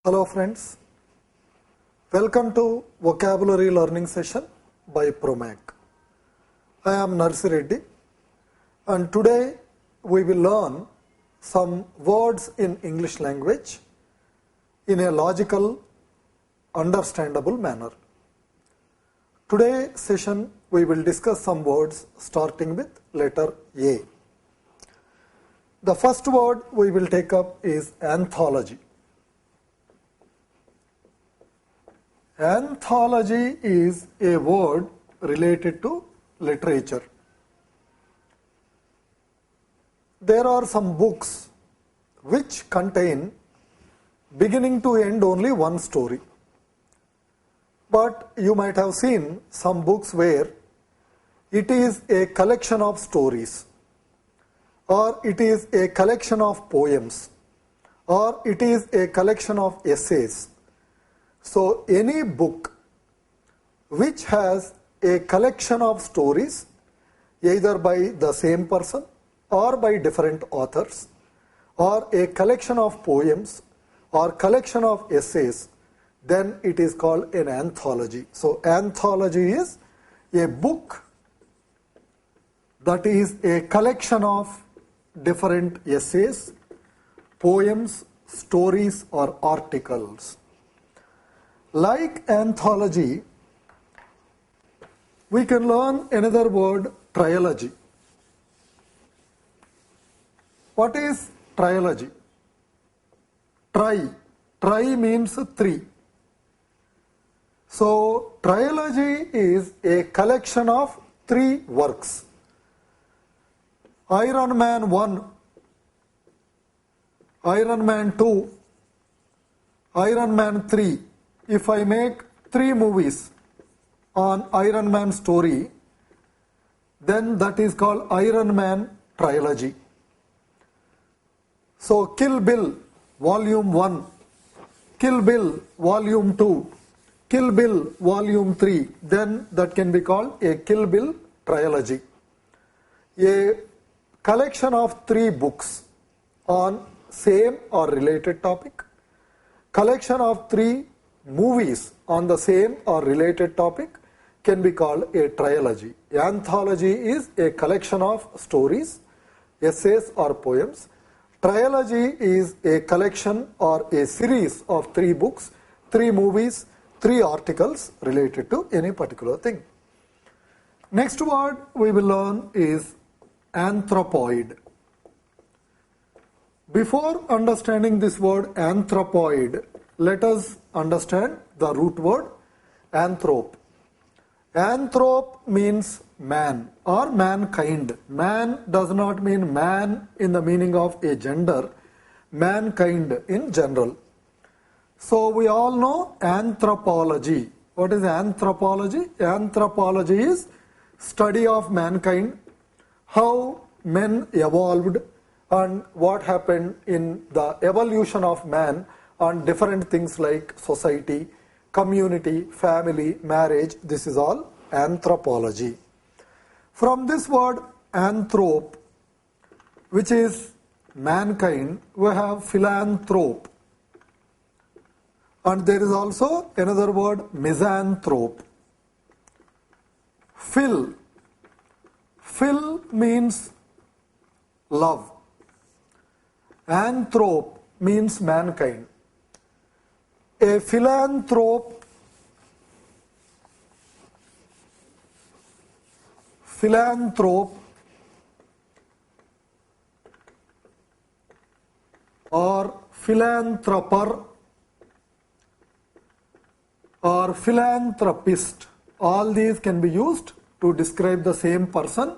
Hello friends, welcome to Vocabulary Learning Session by Promac. I am Narsi Reddy and today we will learn some words in English language in a logical, understandable manner. Today's session we will discuss some words starting with letter A. The first word we will take up is anthology. Anthology is a word related to literature. There are some books which contain beginning to end only one story. But you might have seen some books where it is a collection of stories, or it is a collection of poems, or it is a collection of essays. So any book which has a collection of stories, either by the same person or by different authors, or a collection of poems or collection of essays, then it is called an anthology. So anthology is a book that is a collection of different essays, poems, stories or articles. Like anthology, we can learn another word, trilogy. What is trilogy? Tri means three. So trilogy is a collection of three works. Iron Man 1, Iron Man 2, Iron Man 3. If I make 3 movies on Iron Man story, then that is called Iron Man trilogy. So Kill Bill Volume 1, Kill Bill Volume 2, Kill Bill Volume 3, then that can be called a Kill Bill trilogy. A collection of 3 books on same or related topic, collection of 3 movies on the same or related topic can be called a trilogy. Anthology is a collection of stories, essays or poems. Trilogy is a collection or a series of 3 books, 3 movies, 3 articles related to any particular thing. Next word we will learn is anthropoid. Before understanding this word anthropoid, let us understand the root word anthrop. Anthrop means man or mankind. Man does not mean man in the meaning of a gender, mankind in general. So we all know anthropology. What is anthropology? Anthropology is study of mankind, how men evolved and what happened in the evolution of man on different things like society, community, family, marriage. This is all anthropology. From this word anthrop, which is mankind, we have philanthrope. And there is also another word misanthrope. Phil. Phil means love. Anthrop means mankind. A philanthrope or philanthropper or philanthropist, all these can be used to describe the same person.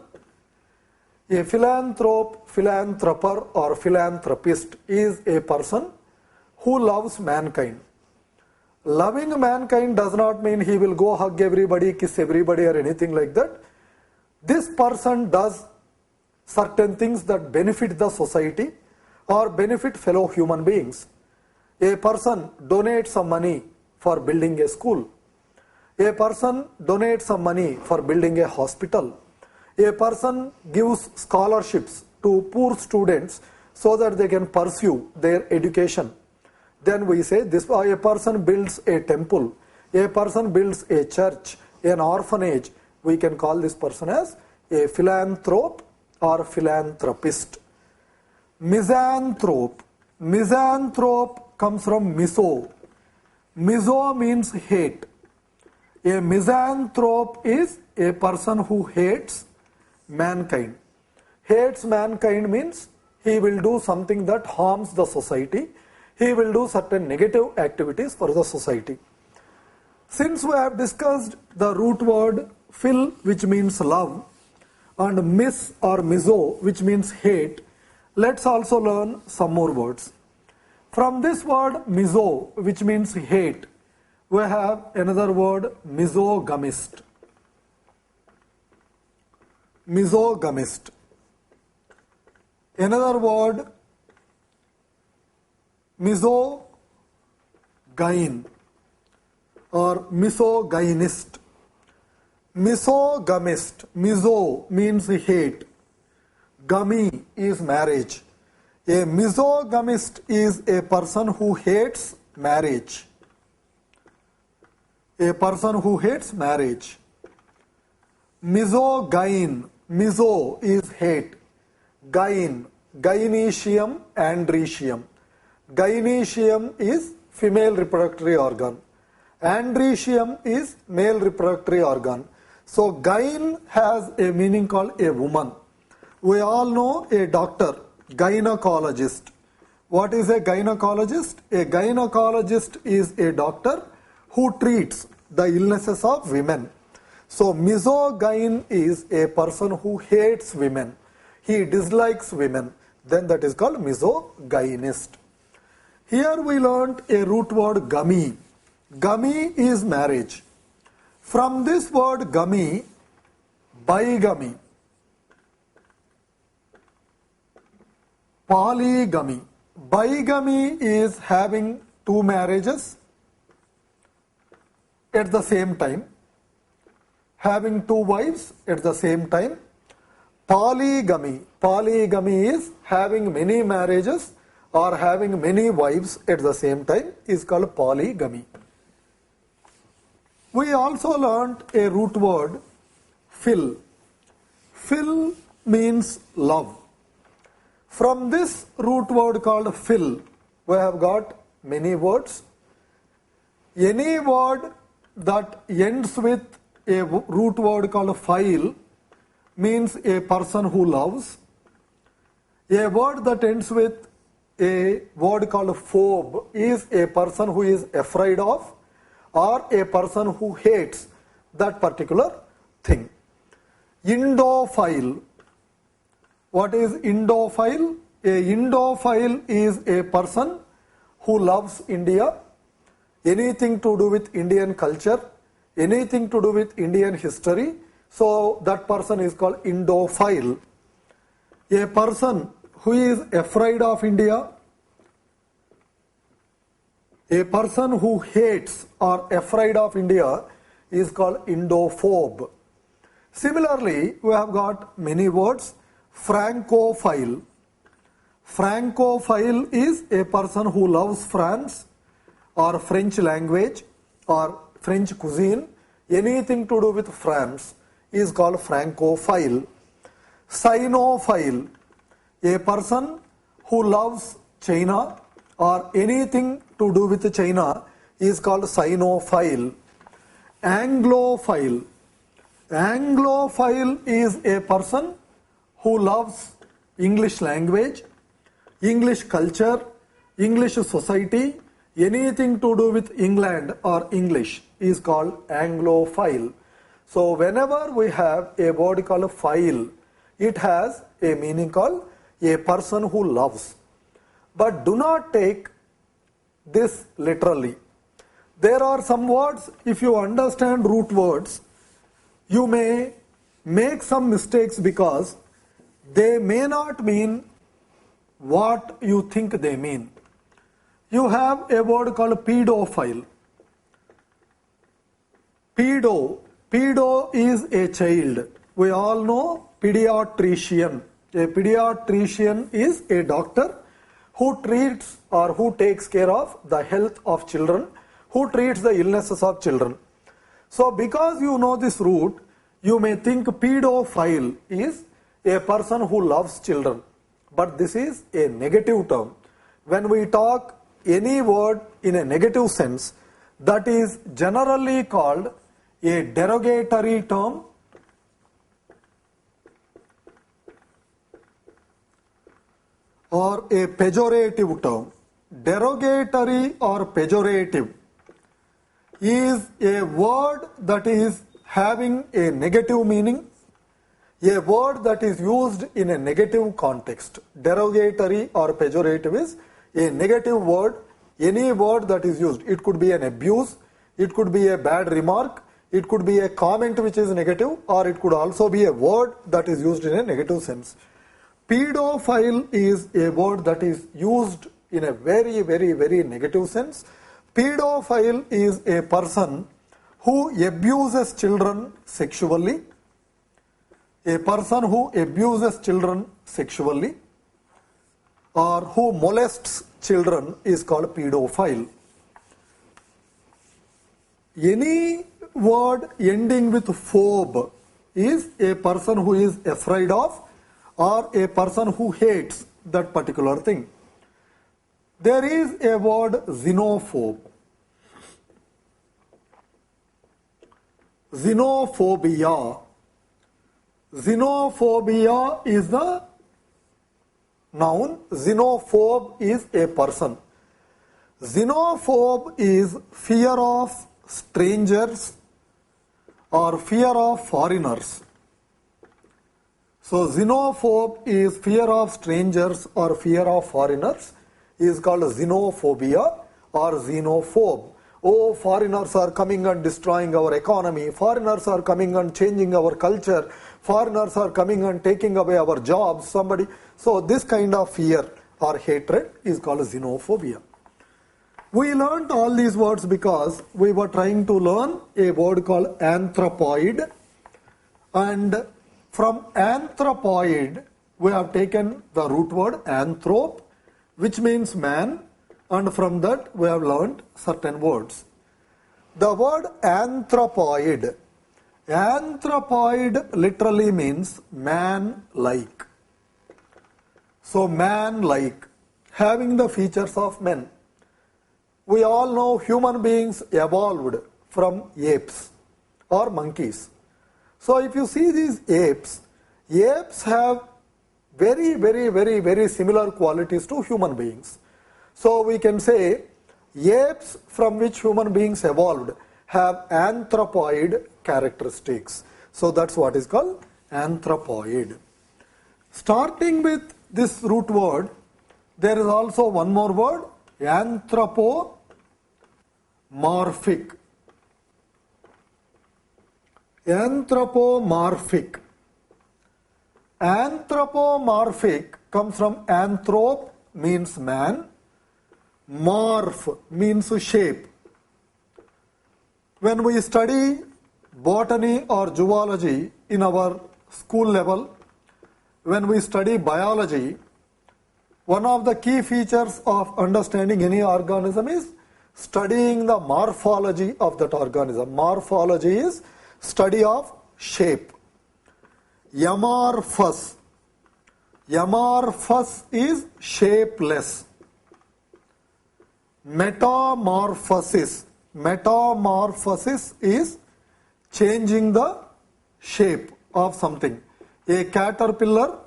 A philanthrope, philanthropper or philanthropist is a person who loves mankind. Loving mankind does not mean he will go hug everybody, kiss everybody or anything like that. This person does certain things that benefit the society or benefit fellow human beings. A person donates some money for building a school. A person donates some money for building a hospital. A person gives scholarships to poor students so that they can pursue their education. then we say this a person builds a temple, a person builds a church, an orphanage. We can call this person as a philanthrope or philanthropist. Misanthrope. Misanthrope comes from miso. Miso means hate. A misanthrope is a person who hates mankind. Hates mankind means he will do something that harms the society. He will do certain negative activities for the society. Since we have discussed the root word phil, which means love, and mis or miso, which means hate, let's also learn some more words. From this word miso, which means hate, we have another word misogamist. Misogamist. Another word misogyne or misogynist. Misogamist. Miso means hate. Gami is marriage. A misogamist is a person who hates marriage. A person who hates marriage. Misogyne. Miso is hate. Gyne. Gynoecium, andrecium. Gynoecium is female reproductive organ. Andrecium is male reproductive organ. So gyne has a meaning called a woman. We all know a doctor, gynecologist. What is a gynecologist? A gynecologist is a doctor who treats the illnesses of women. So misogyne is a person who hates women. He dislikes women. Then that is called misogynist. Here we learnt a root word gami. Gami is marriage. From this word gami, bigamy, polygamy. Bigamy is having two marriages at the same time, having two wives at the same time. Polygamy. Polygamy is having many marriages or having many wives at the same time is called polygamy. We also learnt a root word phil. Phil means love. From this root word called phil, we have got many words. Any word that ends with a root word called phile means a person who loves. A word that ends with a word called phobe is a person who is afraid of or a person who hates that particular thing. Indophile. What is Indophile? A Indophile is a person who loves India, anything to do with Indian culture, anything to do with Indian history. So that person is called Indophile. A person who is afraid of India, a person who hates or afraid of India is called Indophobe. Similarly, we have got many words. Francophile. Francophile is a person who loves France or French language or French cuisine. Anything to do with France is called Francophile. Sinophile. A person who loves China or anything to do with China is called Sinophile. Anglophile. Anglophile is a person who loves English language, English culture, English society, anything to do with England or English is called Anglophile. So whenever we have a word called phile, it has a meaning called a person who loves. But do not take this literally. There are some words, if you understand root words, you may make some mistakes because they may not mean what you think they mean. You have a word called pedophile. Pedo is a child. We all know pediatrician. A pediatrician is a doctor who treats or who takes care of the health of children, who treats the illnesses of children. So because you know this root, you may think pedophile is a person who loves children. But this is a negative term. When we talk any word in a negative sense, that is generally called a derogatory term or a pejorative term. Derogatory or pejorative is a word that is having a negative meaning, a word that is used in a negative context. Derogatory or pejorative is a negative word, any word that is used. It could be an abuse, it could be a bad remark, it could be a comment which is negative, or it could also be a word that is used in a negative sense. Pedophile is a word that is used in a very, very, very negative sense. Pedophile is a person who abuses children sexually. A person who abuses children sexually or who molests children is called pedophile. Any word ending with phobe is a person who is afraid of or a person who hates that particular thing. There is a word xenophobe. Xenophobia. Xenophobia is the noun. Xenophobe is a person. Xenophobe is fear of strangers or fear of foreigners. So xenophobe is fear of strangers or fear of foreigners is called xenophobia or xenophobe. Oh, foreigners are coming and destroying our economy. Foreigners are coming and changing our culture. Foreigners are coming and taking away our jobs. So this kind of fear or hatred is called xenophobia. We learned all these words because we were trying to learn a word called anthropoid, and from anthropoid we have taken the root word anthrop, which means man, and from that we have learned certain words. The word anthropoid literally means man-like. So man-like, having the features of men. We all know human beings evolved from apes or monkeys. So if you see these apes have very, very, very, very similar qualities to human beings. So we can say apes from which human beings evolved have anthropoid characteristics. So that's what is called anthropoid. Starting with this root word, there is also one more word, anthropomorphic. Anthropomorphic. Anthropomorphic comes from anthrop, means man. Morph means shape. When we study botany or zoology in our school level, when we study biology, one of the key features of understanding any organism is studying the morphology of that organism. Morphology is study of shape. Amorphous. Amorphous is shapeless. Metamorphosis. Metamorphosis is changing the shape of something. A caterpillar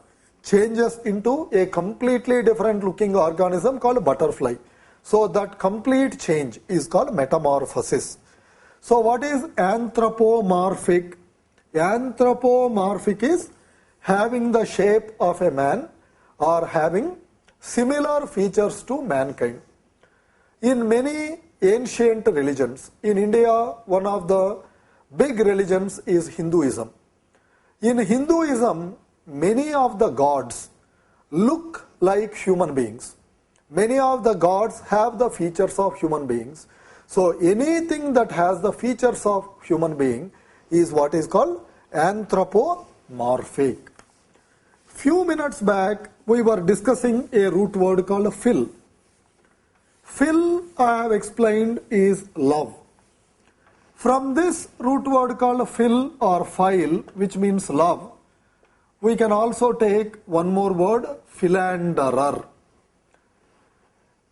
changes into a completely different looking organism called butterfly. So that complete change is called metamorphosis. So what is anthropomorphic? Anthropomorphic is having the shape of a man or having similar features to mankind. In many ancient religions, in India, one of the big religions is Hinduism. In Hinduism, many of the gods look like human beings. Many of the gods have the features of human beings. So anything that has the features of human being is what is called anthropomorphic. Few minutes back, we were discussing a root word called fill. Fill, I have explained, is love. From this root word called fill or file, which means love, we can also take one more word, philanderer.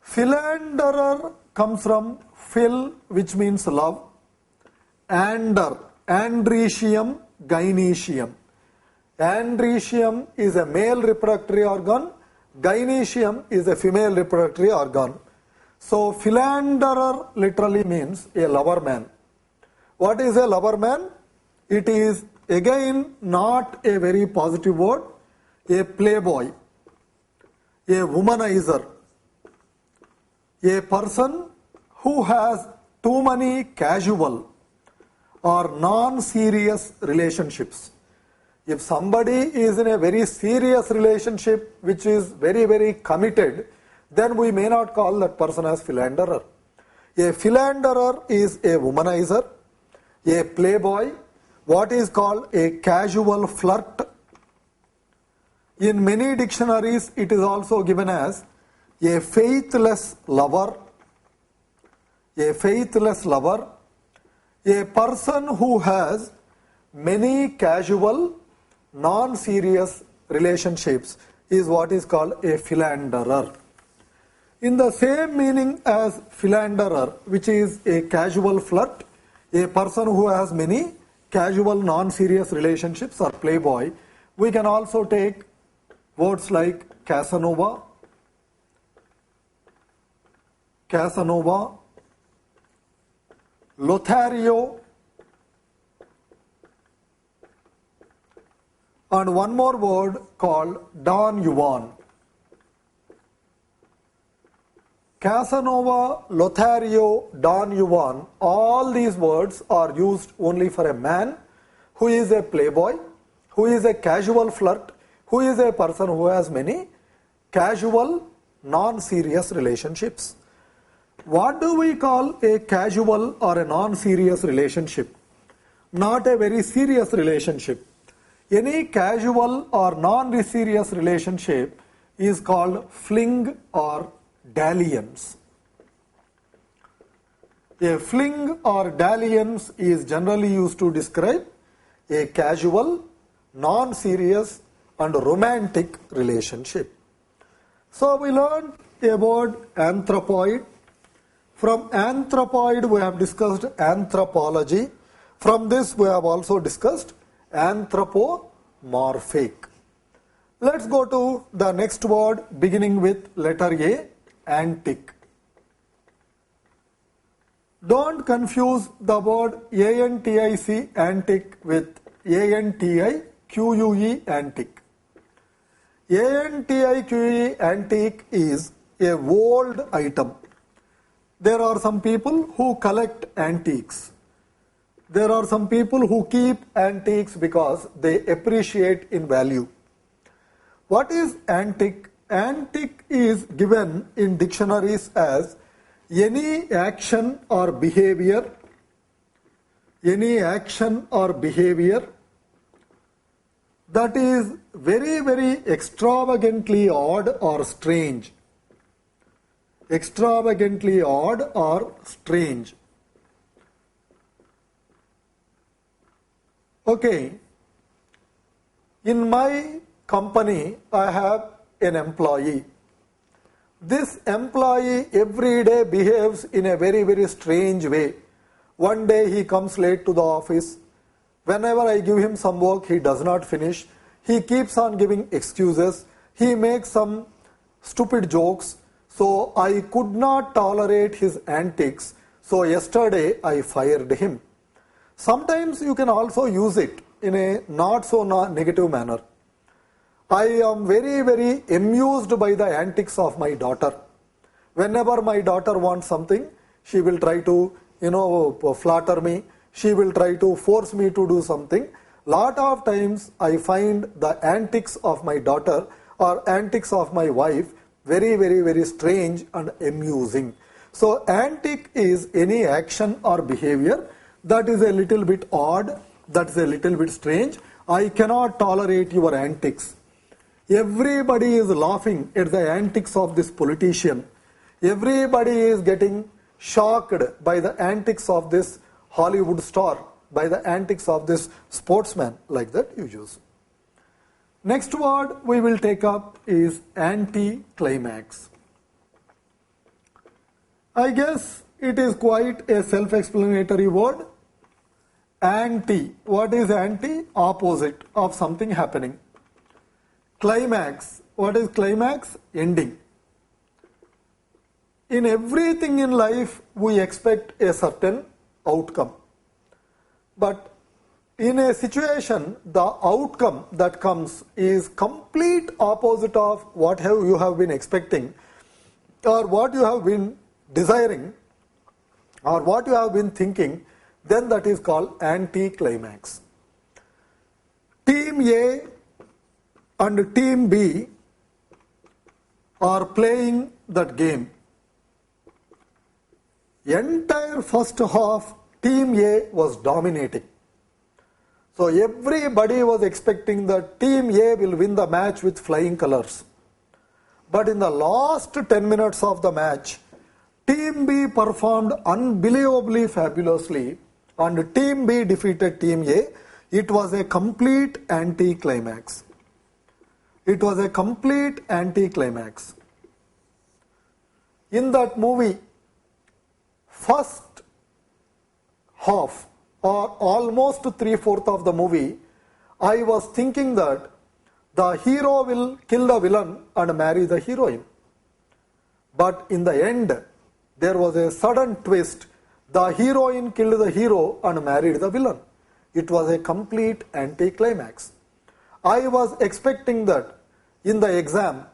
Philanderer comes from fill, which means love, ander, andrecium, gynecium. Andrecium is a male reproductory organ, gynecium is a female reproductory organ. So philanderer literally means a lover man. What is a lover man? It is again not a very positive word, a playboy, a womanizer, a person who has too many casual or non-serious relationships. If somebody is in a very serious relationship which is very, very committed, then we may not call that person as philanderer. A philanderer is a womanizer, a playboy, what is called a casual flirt. In many dictionaries, it is also given as a faithless lover, a faithless lover, a person who has many casual, non-serious relationships is what is called a philanderer. In the same meaning as philanderer, which is a casual flirt, a person who has many casual, non-serious relationships or playboy, we can also take words like Casanova, Lothario, and one more word called Don Juan. Casanova, Lothario, Don Juan, all these words are used only for a man who is a playboy, who is a casual flirt, who is a person who has many casual, non-serious relationships. What do we call a casual or a non-serious relationship? Not a very serious relationship. Any casual or non-serious relationship is called fling or dalliance. A fling or dalliance is generally used to describe a casual, non-serious and romantic relationship. So we learned a word anthropoid. From anthropoid we have discussed anthropology. From this we have also discussed anthropomorphic. Let's go to the next word beginning with letter A, antic. Don't confuse the word antic, antic with antique, antic. Antique, antique is a old item. There are some people who collect antiques. There are some people who keep antiques because they appreciate in value. What is antique? Antique is given in dictionaries as any action or behavior that is very, very extravagantly odd or strange. Extravagantly odd or strange. Okay, in my company I have an employee. This employee every day behaves in a very, very strange way. One day he comes late to the office. Whenever I give him some work, he does not finish. He keeps on giving excuses. He makes some stupid jokes. So I could not tolerate his antics. So yesterday I fired him. Sometimes you can also use it in a not so negative manner. I am very, very amused by the antics of my daughter. Whenever my daughter wants something, she will try to, flatter me. She will try to force me to do something. Lot of times I find the antics of my daughter or antics of my wife very, very, very strange and amusing. So antic is any action or behavior that is a little bit odd, that is a little bit strange. I cannot tolerate your antics. Everybody is laughing at the antics of this politician. Everybody is getting shocked by the antics of this Hollywood star, by the antics of this sportsman, like that you use. Next word we will take up is anticlimax. I guess it is quite a self-explanatory word. Anti. What is anti? Opposite of something happening. Climax. What is climax? Ending. In everything in life, we expect a certain outcome. But in a situation, the outcome that comes is complete opposite of what you have been expecting, or what you have been desiring, or what you have been thinking. Then that is called anticlimax. Team A and Team B are playing that game. Entire first half, Team A was dominating. So everybody was expecting that Team A will win the match with flying colors. But in the last 10 minutes of the match, Team B performed unbelievably fabulously and Team B defeated Team A. It was a complete anticlimax. It was a complete anticlimax. In that movie, first half or almost 3/4 of the movie, I was thinking that the hero will kill the villain and marry the heroine. But in the end, there was a sudden twist. The heroine killed the hero and married the villain. It was a complete anticlimax. I was expecting that in the exam,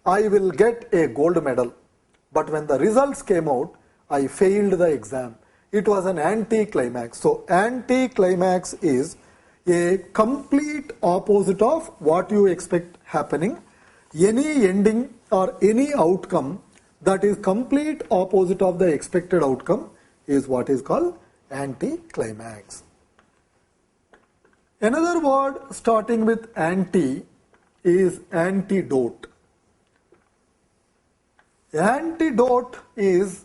I will get a gold medal. But when the results came out, I failed the exam. It was an anticlimax. So anticlimax is a complete opposite of what you expect happening. Any ending or any outcome that is complete opposite of the expected outcome is what is called anticlimax. Another word starting with anti is antidote. Antidote is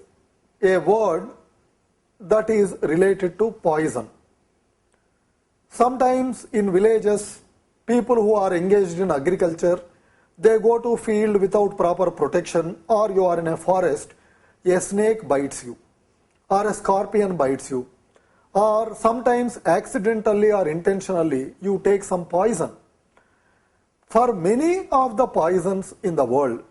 a word that is related to poison. Sometimes in villages, people who are engaged in agriculture, they go to field without proper protection, or you are in a forest, a snake bites you, or a scorpion bites you, or sometimes accidentally or intentionally you take some poison. For many of the poisons in the world,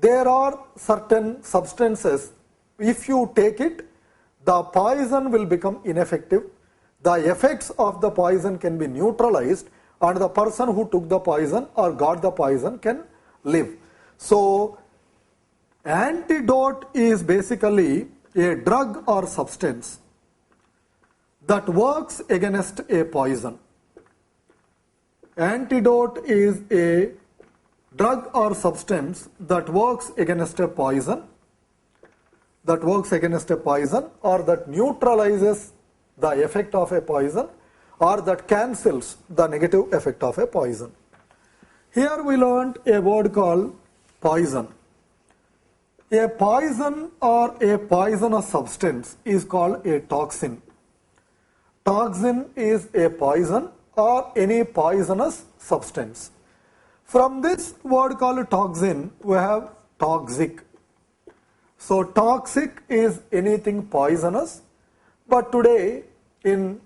there are certain substances, if you take it, the poison will become ineffective. The effects of the poison can be neutralized and the person who took the poison or got the poison can live. So, antidote is basically a drug or substance that works against a poison. Antidote is a drug or substance that works against a poison, or that neutralizes the effect of a poison, or that cancels the negative effect of a poison. Here we learned a word called poison. A poison or a poisonous substance is called a toxin. Toxin is a poison or any poisonous substance. From this word called toxin, we have toxic. So toxic is anything poisonous, but today in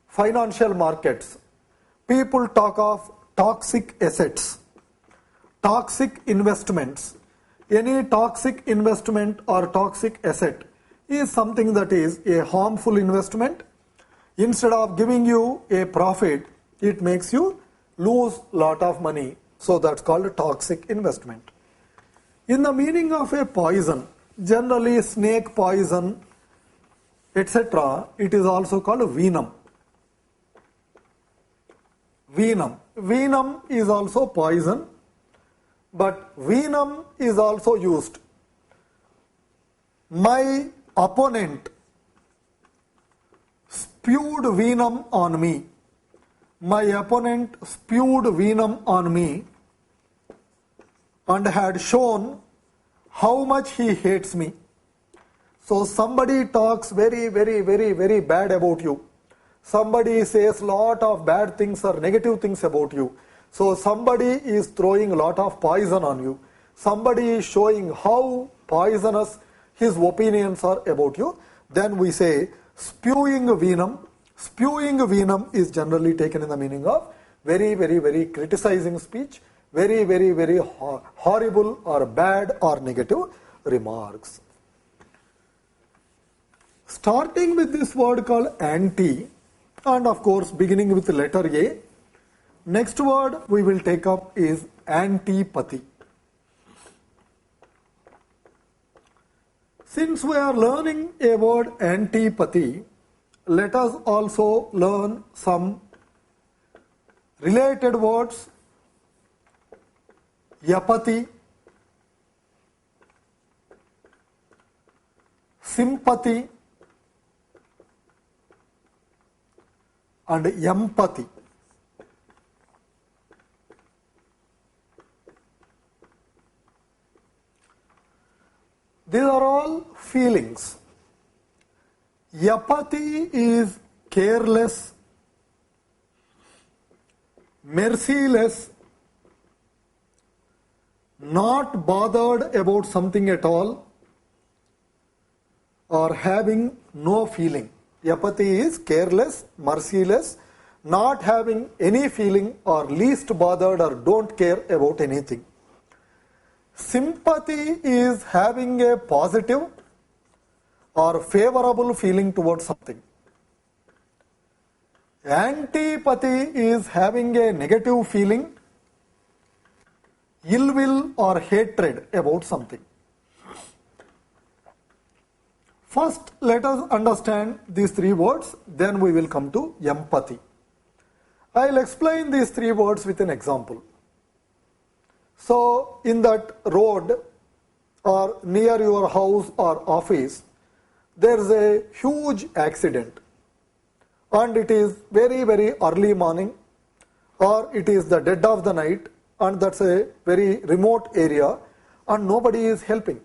financial markets, people talk of toxic assets, toxic investments. Any toxic investment or toxic asset is something that is a harmful investment. Instead of giving you a profit, it makes you lose lot of money. So that's called a toxic investment. In the meaning of a poison, generally snake poison, etc., it is also called venom. Venom is also poison, but venom is also used. My opponent spewed venom on me. My opponent spewed venom on me. and had shown how much he hates me. So somebody talks very, very, very, very bad about you. Somebody says lot of bad things or negative things about you. So somebody is throwing a lot of poison on you. Somebody is showing how poisonous his opinions are about you. Then we say spewing venom. Spewing venom is generally taken in the meaning of very, very, very criticizing speech, very, very, very horrible or bad or negative remarks. Starting with this word called anti, and of course beginning with the letter A, next word we will take up is antipathy. Since we are learning a word antipathy, let us also learn some related words. Apathy, sympathy, and empathy. These are all feelings. Apathy is careless, merciless, not bothered about something at all, or having no feeling. Apathy is careless, merciless, not having any feeling or least bothered or don't care about anything. Sympathy is having a positive or favorable feeling towards something. Antipathy is having a negative feeling, ill will or hatred about something. First, let us understand these three words, then we will come to empathy. I will explain these three words with an example. So, in that road or near your house or office, there is a huge accident, and it is very, very early morning, or it is the dead of the night, and that's a very remote area, and nobody is helping.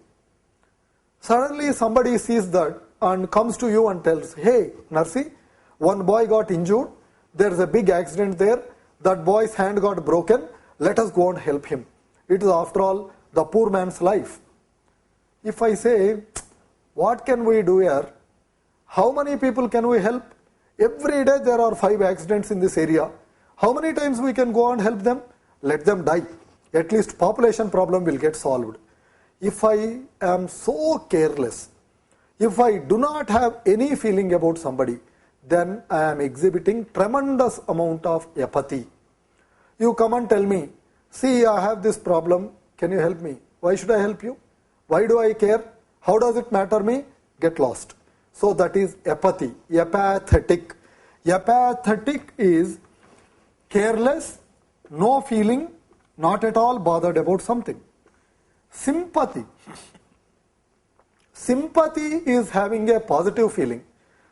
Suddenly somebody sees that and comes to you and tells, hey, Narsi, one boy got injured, there is a big accident there, that boy's hand got broken, let us go and help him. It is after all the poor man's life. If I say, what can we do here? How many people can we help? Every day there are 5 accidents in this area. How many times we can go and help them? Let them die. At least population problem will get solved. If I am so careless, if I do not have any feeling about somebody, then I am exhibiting tremendous amount of apathy. You come and tell me, see, I have this problem, can you help me? Why should I help you? Why do I care? How does it matter me? Get lost. So that is apathy, apathetic. Apathetic is careless, no feeling, not at all bothered about something. Sympathy. Sympathy is having a positive feeling.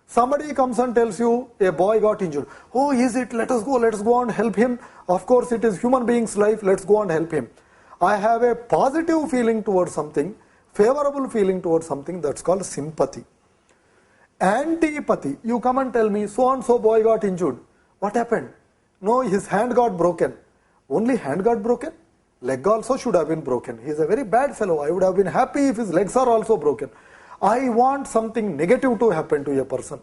Somebody comes and tells you a boy got injured. Oh, is it? Let us go and help him. Of course, it is human being's life. Let's go and help him. I have a positive feeling towards something, favorable feeling towards something, that's called sympathy. Antipathy. You come and tell me, so and so boy got injured. What happened? No, his hand got broken. Only hand got broken? Leg also should have been broken. He is a very bad fellow. I would have been happy if his legs are also broken. I want something negative to happen to a person.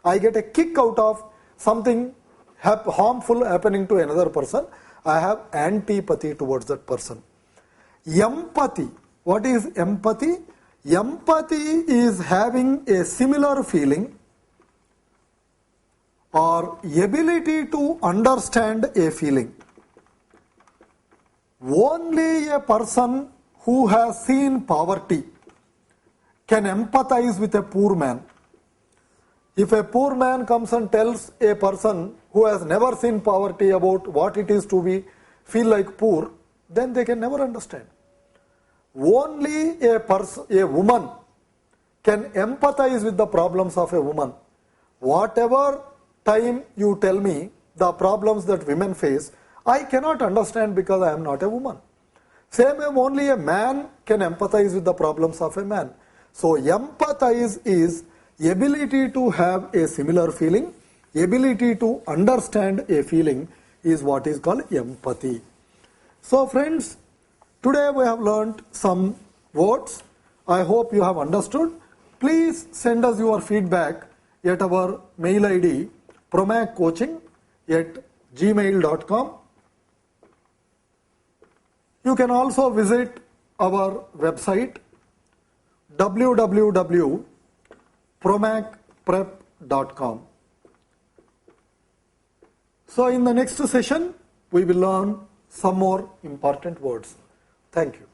I get a kick out of something harmful happening to another person. I have antipathy towards that person. Empathy. What is empathy? Empathy is having a similar feeling or ability to understand a feeling. Only a person who has seen poverty can empathize with a poor man. If a poor man comes and tells a person who has never seen poverty about what it is to feel like poor, then they can never understand. Only a woman can empathize with the problems of a woman. Whatever time you tell me the problems that women face, I cannot understand because I am not a woman. Same way, only a man can empathize with the problems of a man. So empathize is ability to have a similar feeling, ability to understand a feeling is what is called empathy. So friends, today we have learnt some words. I hope you have understood. Please send us your feedback at our mail ID promaccoaching@gmail.com. You can also visit our website www.promacprep.com. So in the next session, we will learn some more important words. Thank you.